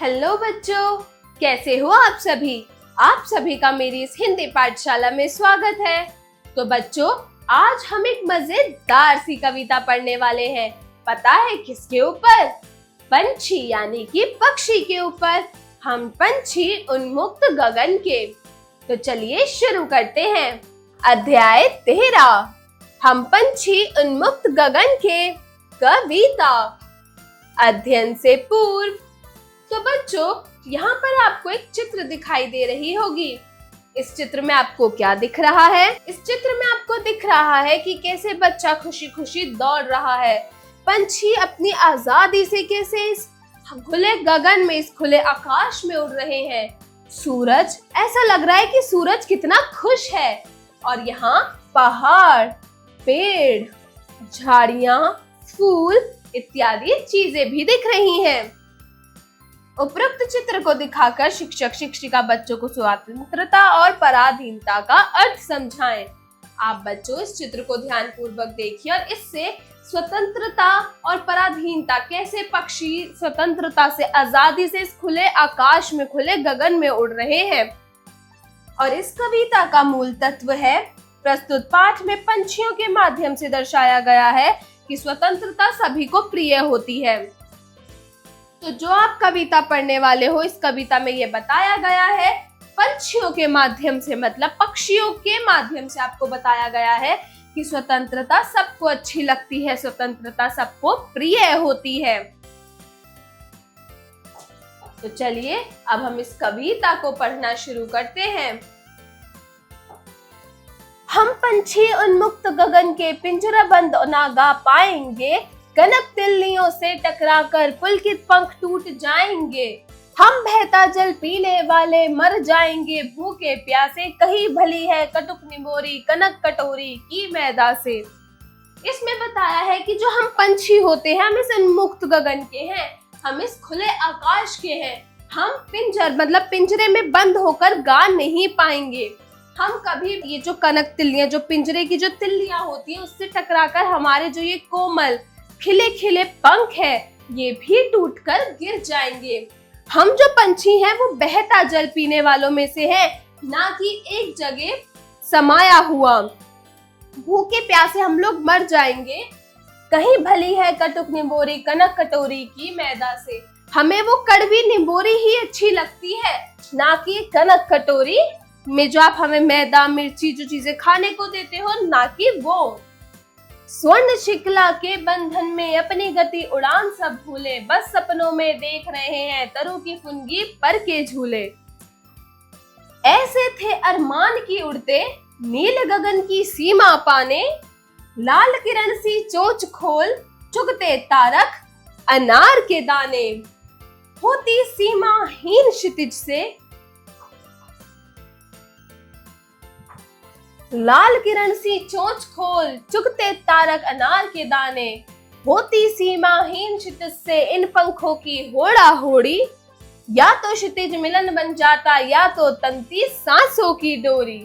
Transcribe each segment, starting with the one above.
Hello बच्चों, कैसे हो आप सभी। आप सभी का मेरी इस हिंदी पाठशाला में स्वागत है। तो बच्चों, आज हम एक मजेदार सी कविता पढ़ने वाले हैं। पता है किसके ऊपर? पंछी यानी कि पक्षी के ऊपर। हम पंछी उन्मुक्त गगन के। तो चलिए शुरू करते हैं। अध्याय 13, हम पंछी उन्मुक्त गगन के। कविता। अध्ययन से पूर्व। तो बच्चों, यहाँ पर आपको एक चित्र दिखाई दे रही होगी। इस चित्र में आपको क्या दिख रहा है? इस चित्र में आपको दिख रहा है कि कैसे बच्चा खुशी खुशी दौड़ रहा है। पंछी अपनी आजादी से कैसे इस खुले गगन में, इस खुले आकाश में उड़ रहे हैं। सूरज, ऐसा लग रहा है कि सूरज कितना खुश है। और यहाँ पहाड़, पेड़, झाड़ियाँ, फूल इत्यादि चीजें भी दिख रही हैं। उपरोक्त चित्र को दिखाकर शिक्षक शिक्षिका बच्चों को स्वतंत्रता और पराधीनता का अर्थ समझाएं। आप बच्चों इस चित्र को ध्यानपूर्वक देखिए और इससे स्वतंत्रता और पराधीनता, कैसे पक्षी स्वतंत्रता से, आजादी से इस खुले आकाश में, खुले गगन में उड़ रहे हैं। और इस कविता का मूल तत्व है, प्रस्तुत पाठ में पंछियों के माध्यम से दर्शाया गया है कि स्वतंत्रता सभी को प्रिय होती है। तो जो आप कविता पढ़ने वाले हो, इस कविता में ये बताया गया है पंछियों के माध्यम से, मतलब पक्षियों के माध्यम से आपको बताया गया है कि स्वतंत्रता सबको अच्छी लगती है, स्वतंत्रता सबको प्रिय होती है। तो चलिए अब हम इस कविता को पढ़ना शुरू करते हैं। हम पंछी उन्मुक्त गगन के पिंजराबंद ना गा पाएंगे, कनक तिल्लियों से टकराकर पुलकित पंख टूट जाएंगे। हम बहता जल पीने वाले मर जाएंगे भूखे प्यासे, कहीं भली है कटुक निमोरी कनक कटोरी की मैदा से। इसमें बताया है कि जो हम पंछी होते हैं, हम इस उन्मुक्त गगन के हैं, हम इस खुले आकाश के हैं। हम पिंजर मतलब पिंजरे में बंद होकर गा नहीं पाएंगे। हम कभी ये जो कनक तिल्लियां, जो पिंजरे की जो तिल्लियां होती हैं, उससे टकराकर हमारे जो ये कोमल खिले खिले पंख है, ये भी टूटकर गिर जाएंगे। हम जो पंछी हैं वो बहता जल पीने वालों में से हैं, ना कि एक जगह समाया हुआ। भूखे प्यासे हम लोग मर जाएंगे, कहीं भली है कटुक निम्बोरी कनक कटोरी की मैदा से। हमें वो कड़वी निम्बोरी ही अच्छी लगती है, ना कि कनक कटोरी में जो आप हमें मैदा मिर्ची जो चीजें खाने को देते हो, ना कि वो। स्वर्ण शिकला के बंधन में अपनी गति उड़ान सब भूले, बस सपनों में देख रहे हैं तरु की फुनगी पर के झूले। ऐसे थे अरमान की उड़ते, नील गगन की सीमा पाने, लाल किरण सी चोंच खोल चुगते तारक अनार के दाने। होती सीमाहीन क्षितिज से लाल किरण सी चोंच खोल चुगते तारक अनार के दाने। होती सीमाहीन क्षितिज से इन पंखों की होड़ा होड़ी, या तो क्षितिज मिलन बन जाता या तो तंती सांसों की डोरी।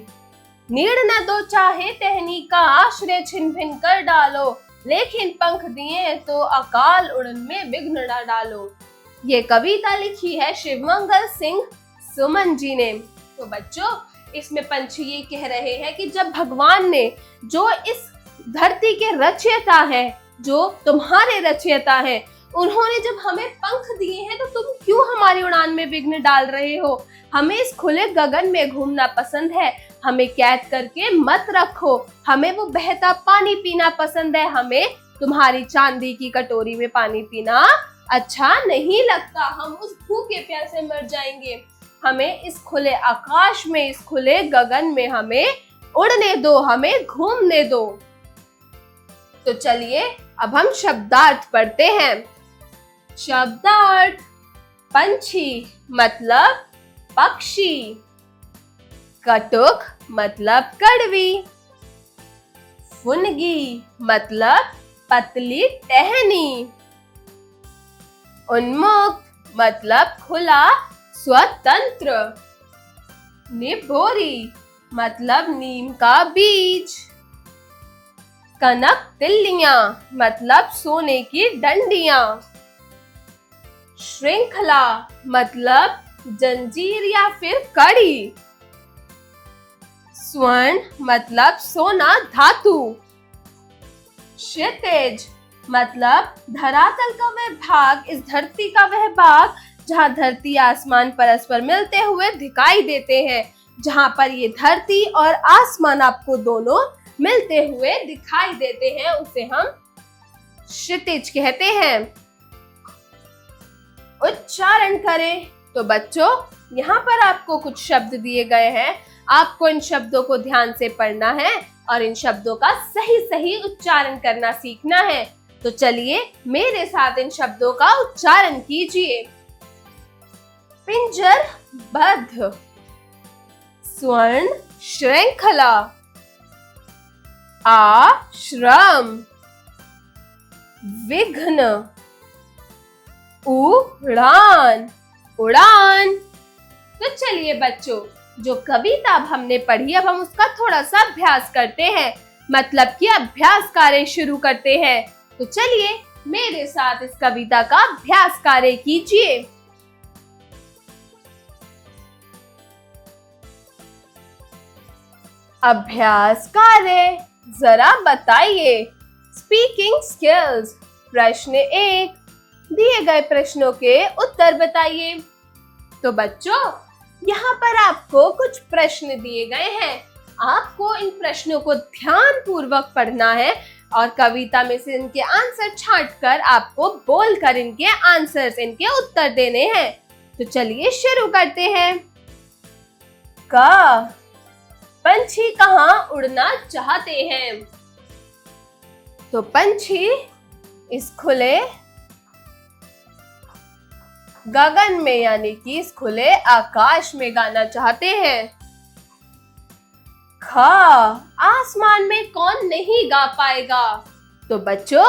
नीड़ न दो चाहे टहनी का आश्रय छिन भिन कर डालो, लेकिन पंख दिए तो अकाल उड़न में विघ्न न डालो। ये कविता लिखी है शिवमंगल सिंह सुमन जी ने। तो बच्चों, इसमें पंछी ये कह रहे हैं कि जब भगवान ने, जो इस धरती के रचयिता हैं, जो तुम्हारे रचयिता हैं, उन्होंने जब हमें पंख दिए हैं, तो तुम क्यों हमारी उड़ान में विघ्न डाल रहे हो? हमें इस खुले गगन में घूमना पसंद है, हमें कैद करके मत रखो। हमें वो बहता पानी पीना पसंद है, हमें तुम्हारी चांदी की कटोरी में पानी पीना अच्छा नहीं लगता। हम उस भूखे प्यासे मर जाएंगे। हमें इस खुले आकाश में, इस खुले गगन में हमें उड़ने दो, हमें घूमने दो। तो चलिए अब हम शब्दार्थ पढ़ते हैं। शब्दार्थ। पंछी मतलब पक्षी, कटुक मतलब कड़वी, फुनगी मतलब पतली टहनी, उन्मुक्त मतलब खुला स्वतंत्र, निभोरी मतलब नीम का बीज, कनक तिल्लियां मतलब सोने की डंडियां, श्रृंखला मतलब जंजीर या फिर कड़ी। स्वर्ण मतलब सोना धातु। क्षितिज मतलब धरातल का वह भाग, इस धरती का वह भाग जहाँ धरती आसमान परस्पर मिलते हुए दिखाई देते हैं। जहाँ पर ये धरती और आसमान आपको दोनों मिलते हुए दिखाई देते हैं, उसे हम क्षितिज कहते हैं। उच्चारण करें। तो बच्चों, यहाँ पर आपको कुछ शब्द दिए गए हैं। आपको इन शब्दों को ध्यान से पढ़ना है और इन शब्दों का सही सही उच्चारण करना सीखना है। तो चलिए मेरे साथ इन शब्दों का उच्चारण कीजिए। पिंजरबद्ध, स्वर्ण श्रृंखला, आश्रम, विघ्न, उड़ान, उड़ान। तो चलिए बच्चों, जो कविता अब हमने पढ़ी, अब हम उसका थोड़ा सा अभ्यास करते हैं, मतलब कि अभ्यास कार्य शुरू करते हैं। तो चलिए मेरे साथ इस कविता का अभ्यास कार्य कीजिए। अभ्यास कार्य, जरा बताइए। Speaking skills. प्रश्न 1, दिए गए प्रश्नों के उत्तर बताइए। तो बच्चों, यहाँ पर आपको कुछ प्रश्न दिए गए हैं। आपको इन प्रश्नों को ध्यान पूर्वक पढ़ना है और कविता में से इनके आंसर छांटकर आपको बोलकर इनके आंसर्स, इनके उत्तर देने हैं। तो चलिए शुरू करते हैं। क, पंछी कहाँ उड़ना चाहते हैं? तो पंछी इस खुले गगन में, यानी कि इस खुले आकाश में गाना चाहते हैं। ख, आसमान में कौन नहीं गा पाएगा? तो बच्चों,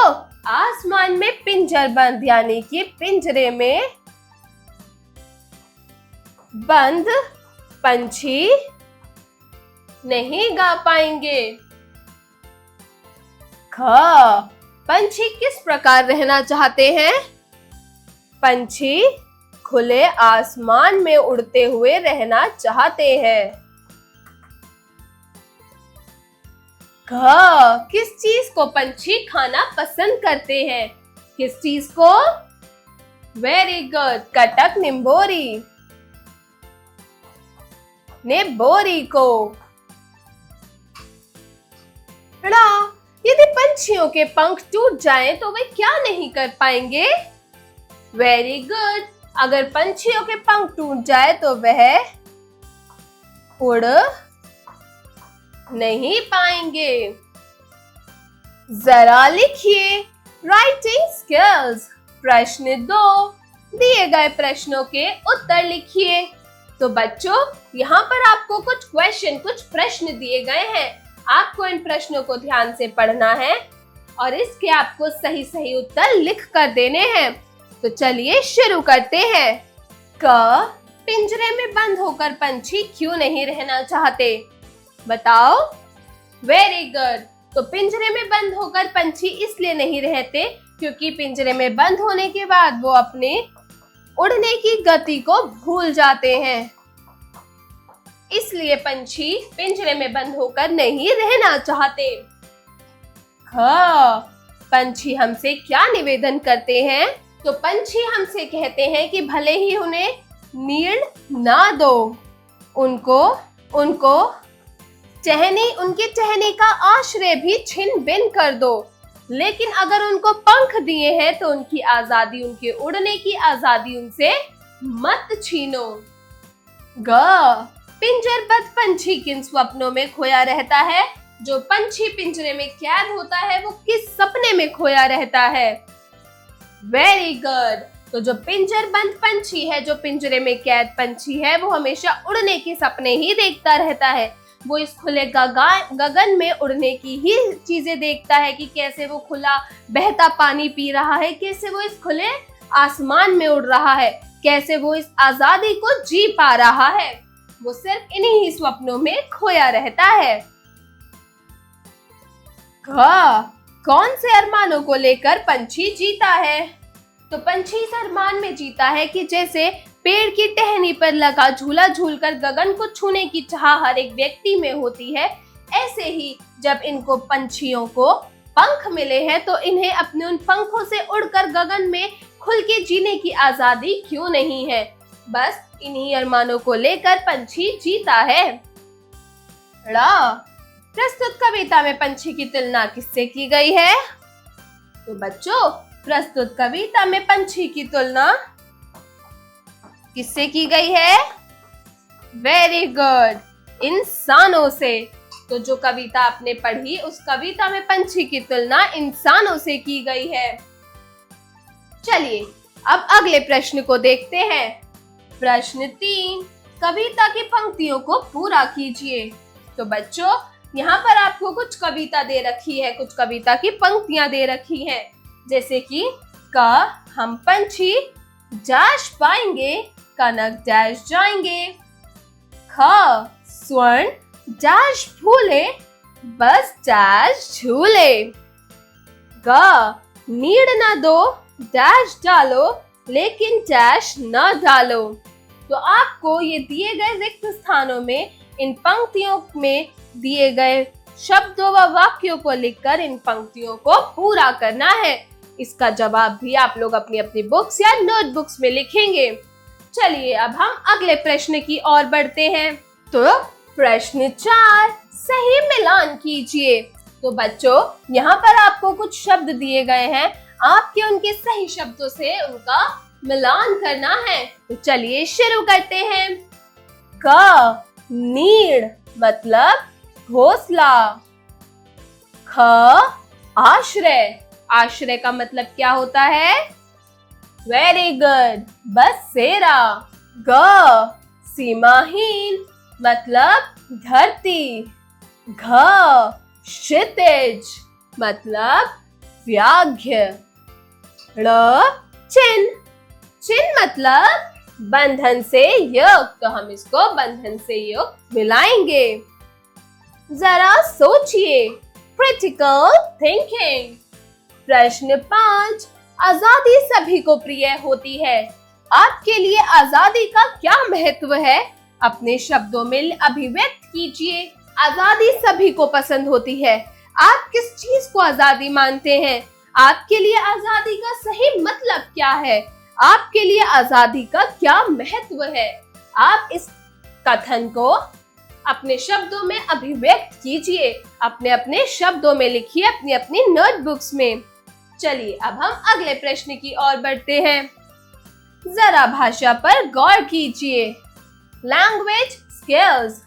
आसमान में पिंजरबंद, यानी कि पिंजरे में बंद पंछी नहीं गा पाएंगे। ख, पंछी किस प्रकार रहना चाहते हैं? पंछी खुले आसमान में उड़ते हुए रहना चाहते हैं। घ, किस चीज को पंछी खाना पसंद करते हैं? किस चीज को? वेरी गुड, कटक निम्बोरी, नेबोरी को। ड़ा, यदि पंछियों के पंख टूट जाएं तो वे क्या नहीं कर पाएंगे? वेरी गुड, अगर पंछियों के पंख टूट जाए तो वह उड़ नहीं पाएंगे। जरा लिखिए। Writing skills. प्रश्न 2, दिए गए प्रश्नों के उत्तर लिखिए। तो बच्चों, यहाँ पर आपको कुछ क्वेश्चन, कुछ प्रश्न दिए गए हैं। आपको इन प्रश्नों को ध्यान से पढ़ना है और इसके आपको सही सही उत्तर लिख कर देने हैं। तो चलिए शुरू करते हैं। क, पिंजरे में बंद होकर पंछी क्यों नहीं रहना चाहते? बताओ। वेरी गुड, तो पिंजरे में बंद होकर पंछी इसलिए नहीं रहते क्योंकि पिंजरे में बंद होने के बाद वो अपने उड़ने की गति को भूल जाते हैं। इसलिए पंछी पिंजरे में बंद होकर नहीं रहना चाहते। ख, पंछी हमसे क्या निवेदन करते हैं? तो पंछी हमसे कहते हैं कि भले ही उन्हें नीड़ ना दो, उनको उनके टहनी का आश्रय भी छिन भिन कर दो, लेकिन अगर उनको पंख दिए हैं तो उनकी आजादी, उनके उड़ने की आजादी उनसे मत छीनो। ग, पिंजरबद्ध पंछी किन स्वप्नों में खोया रहता है? जो पंछी पिंजरे में कैद होता है वो किस सपने में खोया रहता है? वेरी गुड, तो जो पिंजरबंद पंछी है, जो पिंजरे में कैद पंछी है, वो हमेशा उड़ने के सपने ही देखता रहता है। वो इस खुले गगन में उड़ने की ही चीजें देखता है कि कैसे वो खुला बहता पानी पी रहा है, कैसे वो इस खुले आसमान में उड़ रहा है, कैसे वो इस आजादी को जी पा रहा है। वो सिर्फ इन्हीं ही स्वप्नों में खोया रहता है। कौन से अरमानों को लेकर पंछी जीता है? तो पंछी इस अरमान में जीता है कि जैसे पेड़ की टहनी पर लगा झूला झूलकर गगन को छूने की चाह हर एक व्यक्ति में होती है, ऐसे ही जब इनको पंछियों को पंख मिले हैं तो इन्हें अपने उन पंखों से उड़कर गगन में खुल के जीने की आजादी क्यों नहीं है। बस इन्हीं अरमानों को लेकर पंछी जीता है। प्रस्तुत कविता में पंछी की तुलना किससे की गई है? तो बच्चों, प्रस्तुत कविता में पंछी की तुलना किससे की गई है? वेरी गुड, इंसानों से। तो जो कविता आपने पढ़ी उस कविता में पंछी की तुलना इंसानों से की गई है। चलिए अब अगले प्रश्न को देखते हैं। प्रश्न 3, कविता की पंक्तियों को पूरा कीजिए। तो बच्चों, यहाँ पर आपको कुछ कविता दे रखी है, कुछ कविता की पंक्तियां दे रखी हैं, जैसे कि क हम पंछी जाश पाएंगे, कनक डैश जाएंगे। ख स्वर्ण डैश भूले, बस डैश झूले। ग नीड न दो डैश डालो, लेकिन डैश न डालो। तो आपको ये दिए गए रिक्त स्थानों में इन पंक्तियों में दिए गए शब्दों व वाक्यों को लिखकर इन पंक्तियों को पूरा करना है। इसका जवाब भी आप लोग अपनी अपनी बुक्स या नोटबुक्स में लिखेंगे। चलिए अब हम अगले प्रश्न की ओर बढ़ते हैं। तो प्रश्न 4, सही मिलान कीजिए। तो बच्चों, यहाँ पर आपको कुछ शब्द दिए गए हैं, आपके उनके सही शब्दों से उनका मिलान करना है। तो चलिए शुरू करते हैं। क नीड़ मतलब घोंसला। ख आश्रय, आश्रय का मतलब क्या होता है? वेरी गुड, बसेरा। ग सीमाहीन मतलब धरती। घ क्षितिज मतलब व्याघ्र। ड़ चिन्ह, चिन्ह मतलब बंधन से युक्त, तो हम इसको बंधन से युक्त मिलाएंगे। जरा सोचिए, क्रिटिकल थिंकिंग। प्रश्न 5, आजादी सभी को प्रिय होती है, आपके लिए आजादी का क्या महत्व है? अपने शब्दों में अभिव्यक्त कीजिए। आजादी सभी को पसंद होती है, आप किस चीज को आजादी मानते हैं? आपके लिए आजादी का सही मतलब क्या है? आपके लिए आजादी का क्या महत्व है? आप इस कथन को अपने शब्दों में अभिव्यक्त कीजिए, अपने अपने शब्दों में लिखिए अपनी अपनी नोटबुक्स में। चलिए अब हम अगले प्रश्न की ओर बढ़ते हैं। जरा भाषा पर गौर कीजिए। Language skills.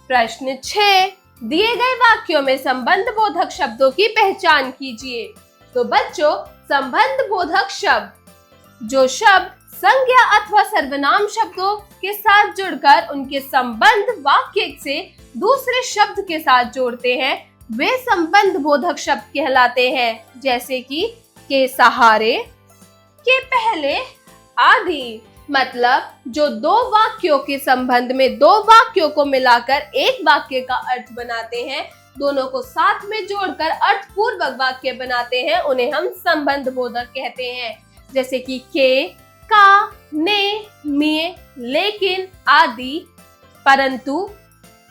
प्रश्न 6, दिए गए वाक्यों में संबंध बोधक शब्दों की पहचान कीजिए। तो बच्चों, संबंध बोधक शब्द जो शब्द संज्ञा अथवा सर्वनाम शब्दों के साथ जुड़कर उनके संबंध वाक्य से दूसरे शब्द के साथ जोड़ते हैं, वे संबंध बोधक शब्द कहलाते हैं। जैसे कि के सहारे, के पहले आदि। मतलब जो दो वाक्यों के संबंध में दो वाक्यों को मिलाकर एक वाक्य का अर्थ बनाते हैं, दोनों को साथ में जोड़कर अर्थपूर्वक वाक्य बनाते हैं, उन्हें हम संबंध बोधक कहते हैं। जैसे कि के, का, ने, में, लेकिन आदि, परंतु।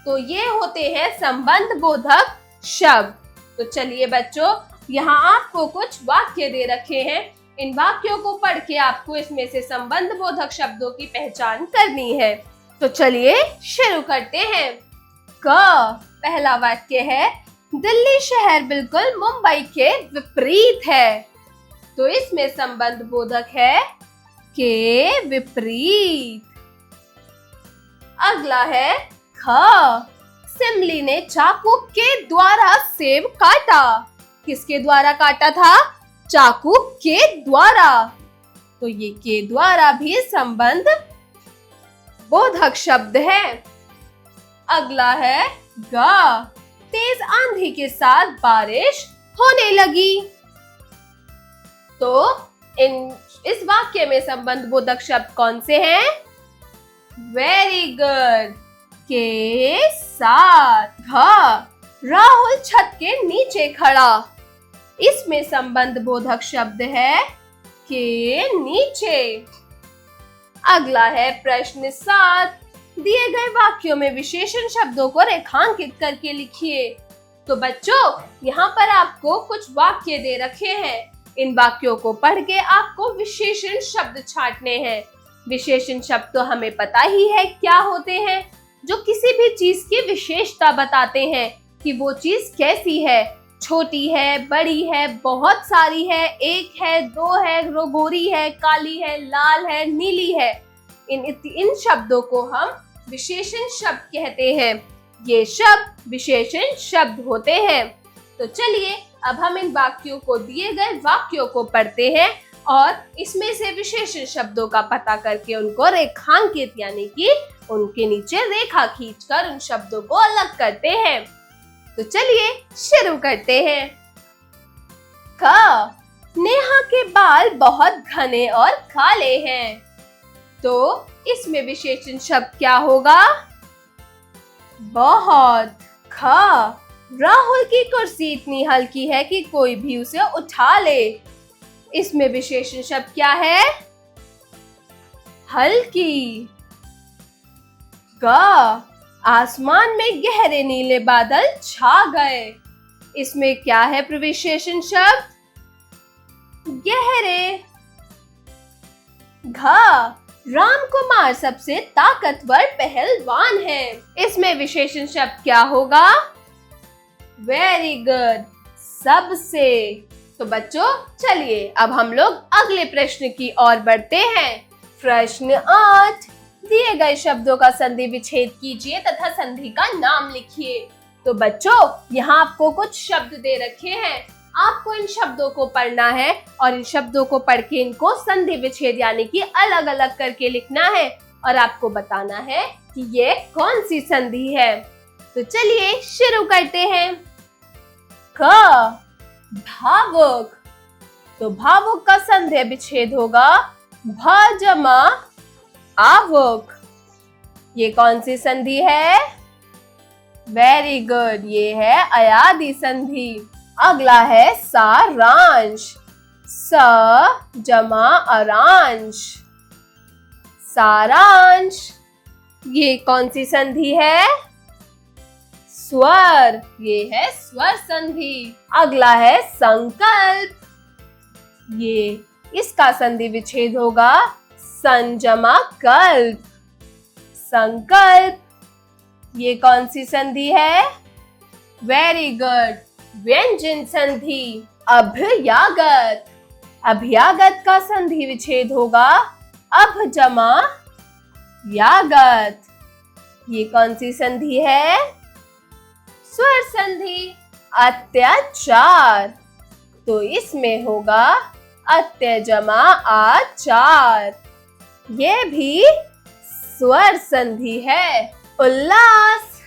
तो ये होते हैं संबंध बोधक शब्द। तो चलिए बच्चों, यहाँ आपको कुछ वाक्य दे रखे हैं, इन वाक्यों को पढ़ के आपको इसमें से संबंध बोधक शब्दों की पहचान करनी है। तो चलिए शुरू करते हैं। क पहला वाक्य है, दिल्ली शहर बिल्कुल मुंबई के विपरीत है। तो इसमें संबंध बोधक है के विपरीत। अगला है ख, सिमली ने चाकू के द्वारा सेब काटा। किसके द्वारा काटा था? चाकू के द्वारा। तो ये के द्वारा भी संबंध बोधक शब्द है। अगला है ग, तेज आंधी के साथ बारिश होने लगी। तो इस वाक्य में संबंध बोधक शब्द कौन से हैं? वेरी गुड, के साथ। घ, राहुल छत के नीचे खड़ा। इसमें संबंध बोधक शब्द है के नीचे। अगला है प्रश्न 7। दिए गए वाक्यों में विशेषण शब्दों को रेखांकित करके लिखिए। तो बच्चों, यहाँ पर आपको कुछ वाक्य दे रखे हैं। इन वाक्यों को पढ़ के आपको विशेषण शब्द छांटने हैं। विशेषण शब्द तो हमें पता ही है क्या होते हैं, जो किसी भी चीज की विशेषता बताते हैं कि वो चीज कैसी है, छोटी है, बड़ी है, बहुत सारी है, एक है, दो है, गोरी है, काली है, लाल है, नीली है। इन शब्दों को हम विशेषण शब्द कहते हैं। ये शब्द विशेषण शब्द होते हैं। तो चलिए अब हम इन वाक्यों को, दिए गए वाक्यों को पढ़ते हैं और इसमें से विशेषण शब्दों का पता करके उनको रेखांकित यानी कि उनके नीचे रेखा खींचकर उन शब्दों को अलग करते हैं। तो चलिए शुरू करते हैं। क, नेहा के बाल बहुत घने और काले हैं। तो इसमें विशेषण शब्द क्या होगा? बहुत। ख, राहुल की कुर्सी इतनी हल्की है कि कोई भी उसे उठा ले। इसमें विशेषण शब्द क्या है? हल्की। ग, आसमान में गहरे नीले बादल छा गए। इसमें क्या है विशेषण शब्द? गहरे। घ, रामकुमार सबसे ताकतवर पहलवान है। इसमें विशेषण शब्द क्या होगा? वेरी गुड, सबसे। तो बच्चों चलिए अब हम लोग अगले प्रश्न की ओर बढ़ते हैं। प्रश्न 8। दिए गए शब्दों का संधि विच्छेद कीजिए तथा संधि का नाम लिखिए। तो बच्चों यहाँ आपको कुछ शब्द दे रखे हैं। आपको इन शब्दों को पढ़ना है और इन शब्दों को पढ़ के इनको संधि विच्छेद यानी कि अलग अलग करके लिखना है और आपको बताना है कि ये कौन सी संधि है। तो चलिए शुरू करते हैं। क, भावुक। तो भावुक का संधि विच्छेद होगा भ जमा आवुक। ये कौन सी संधि है? वेरी गुड, ये है अयादी संधि। अगला है सारांश। स जमा अरांश, सारांश। ये कौन सी संधि है? स्वर। ये है स्वर संधि। अगला है संकल्प। ये इसका संधि विच्छेद होगा सन जमा कल्प, संकल्प। ये कौन सी संधि है? वेरी गुड, व्यंजन संधि। अभ्यागत। अभ्यागत का संधि विच्छेद होगा अभ जमा यागत। ये कौन सी संधि है? स्वर संधि। अत्याचार। तो इसमें होगा अत्य जमा आचार। ये भी स्वर संधि है। उल्लास।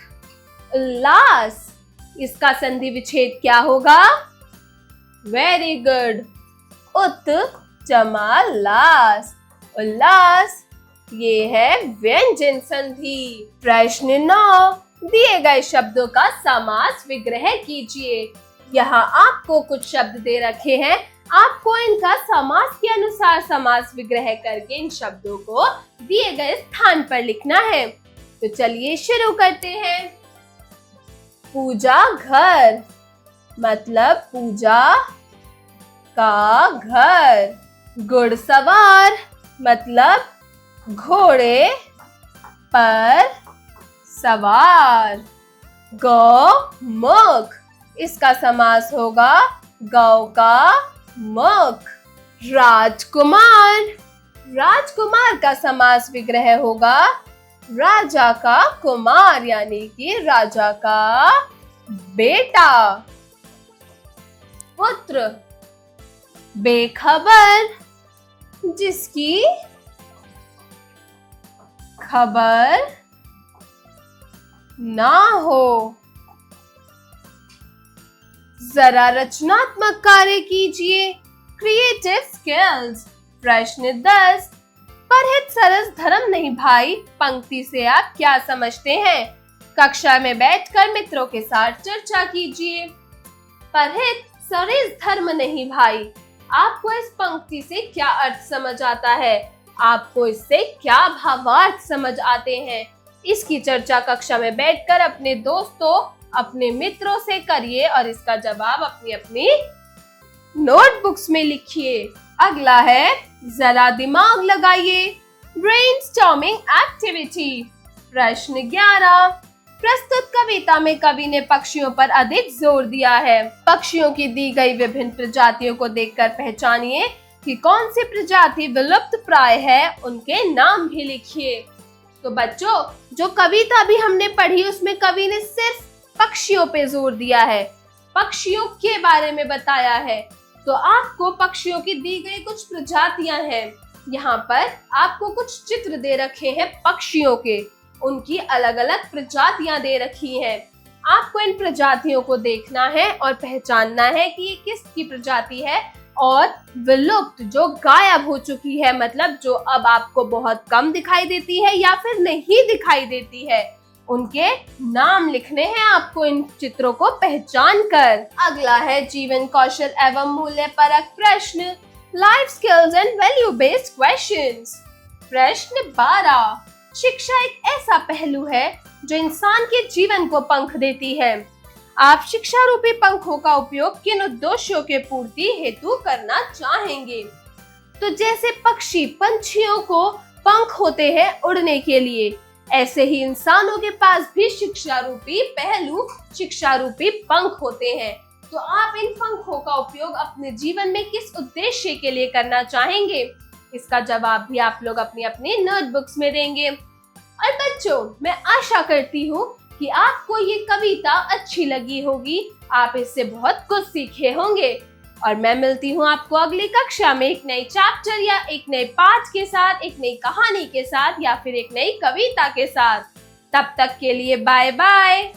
उल्लास, इसका संधि विच्छेद क्या होगा? वेरी गुड, उत जमा लास, उल्लास। ये है व्यंजन संधि। प्रश्न 9। दिए गए शब्दों का समास विग्रह कीजिए। यहाँ आपको कुछ शब्द दे रखे हैं। आपको इनका समास के अनुसार समास विग्रह करके इन शब्दों को दिए गए स्थान पर लिखना है। तो चलिए शुरू करते हैं। पूजा घर, मतलब पूजा का घर। घुड़सवार, मतलब घोड़े पर सवार। गौमुख, इसका समास होगा गौ का मुख। राजकुमार, राजकुमार का समास विग्रह होगा राजा का कुमार यानी कि राजा का बेटा। पुत्र, बेखबर, जिसकी खबर ना हो। जरा रचनात्मक कार्य कीजिए। Creative skills. प्रश्न 10। परहित सरस धर्म नहीं भाई, पंक्ति से आप क्या समझते हैं? कक्षा में बैठकर मित्रों के साथ चर्चा कीजिए। परहित सरस धर्म नहीं भाई, आपको इस पंक्ति से क्या अर्थ समझ आता है? आपको इससे क्या भावार्थ समझ आते हैं? इसकी चर्चा कक्षा में बैठकर अपने दोस्तों, अपने मित्रों से करिए और इसका जवाब अपनी अपनी नोटबुक्स में लिखिए। अगला है जरा दिमाग लगाइए, ब्रेनस्टॉर्मिंग एक्टिविटी। प्रश्न 11, प्रस्तुत कविता में कवि ने पक्षियों पर अधिक जोर दिया है। पक्षियों की दी गई विभिन्न प्रजातियों को देखकर पहचानिए कि कौन सी प्रजाति विलुप्त प्राय है, उनके नाम भी लिखिए। तो बच्चों, जो कविता भी हमने पढ़ी उसमें कवि ने सिर्फ पक्षियों पे जोर दिया है, पक्षियों के बारे में बताया है। तो आपको पक्षियों की दी गई कुछ प्रजातियां हैं। यहाँ पर आपको कुछ चित्र दे रखे हैं पक्षियों के, उनकी अलग अलग प्रजातियां दे रखी हैं। आपको इन प्रजातियों को देखना है और पहचानना है कि ये किसकी प्रजाति है और विलुप्त, जो गायब हो चुकी है, मतलब जो अब आपको बहुत कम दिखाई देती है या फिर नहीं दिखाई देती है, उनके नाम लिखने हैं आपको इन चित्रों को पहचान कर। अगला है जीवन कौशल एवं मूल्य परक प्रश्न, life skills and value based questions. प्रश्न 12, शिक्षा एक ऐसा पहलू है जो इंसान के जीवन को पंख देती है। आप शिक्षा रूपी पंखों का उपयोग किन उद्देश्यों के पूर्ति हेतु करना चाहेंगे? तो जैसे पक्षी पंछियों को पंख होते हैं उड़ने के लिए, ऐसे ही इंसानों के पास भी शिक्षा रूपी पहलू, शिक्षा रूपी पंख होते हैं। तो आप इन पंखों का उपयोग अपने जीवन में किस उद्देश्य के लिए करना चाहेंगे? इसका जवाब भी आप लोग अपनी अपनी नोटबुक्स में देंगे। और बच्चों, मैं आशा करती हूँ कि आपको ये कविता अच्छी लगी होगी, आप इससे बहुत कुछ सीखे होंगे। और मैं मिलती हूँ आपको अगली कक्षा में एक नई चैप्टर या एक नए पाठ के साथ, एक नई कहानी के साथ या फिर एक नई कविता के साथ। तब तक के लिए बाय बाय।